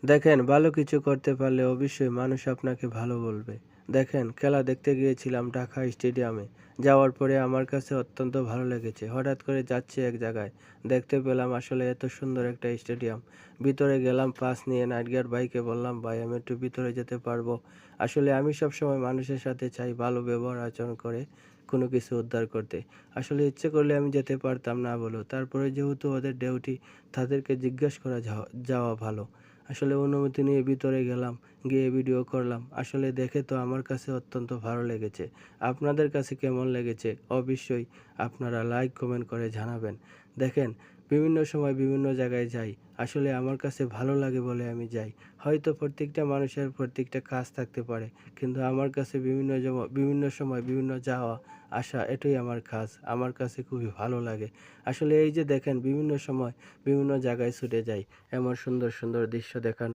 দেখেন, ভালো কিছু করতে পারলে অবশ্যই মানুষ আপনাকে ভালো বলবে। দেখেন, খেলা দেখতে গিয়েছিলাম ঢাকা স্টেডিয়ামে। যাওয়ার পরে আমার কাছে অত্যন্ত ভালো লেগেছে। হঠাৎ করে যাচ্ছি এক জায়গায়। দেখতে পেলাম আসলে এত সুন্দর একটা স্টেডিয়াম। ভিতরে গেলাম পাস নিয়ে নাইট গার্ড ভাইকে বললাম, "ভাই আমি একটু ভিতরে যেতে পারবো?" আসলে আমি সবসময় মানুষের সাথে চাই ভালো ব্যবহার আচরণ করে কোনো কিছু উদ্ধার করতে। আসলে ইচ্ছে করলে আমি যেতে পারতাম না বলেও। তারপরে যেহেতু ওদের ডিউটি, তাদেরকে জিজ্ঞেস করা যাওয়া ভালো। আসলে অনুমতি নিয়ে ভিতরে গেলাম, গিয়ে ভিডিও করলাম। আসলে দেখে তো আমার কাছে অত্যন্ত ভালো লেগেছে। আপনাদের কাছে কেমন লেগেছে? অবশ্যই আপনারা লাইক, কমেন্ট করে জানাবেন। দেখেন, বিভিন্ন সময় বিভিন্ন জায়গায় যাই। আসলে আমার কাছে ভালো লাগে বলে আমি যাই। হয়তো প্রত্যেকটা মানুষের প্রত্যেকটা কাজ থাকতে পারে। কিন্তু আমার কাছে বিভিন্ন সময় বিভিন্ন যাওয়া আসা এটাই আমার কাজ। আমার কাছে খুবই ভালো লাগে। আসলে এই যে দেখেন বিভিন্ন সময় বিভিন্ন জায়গায় ছুটে যাই। এমন সুন্দর, সুন্দর দৃশ্য দেখার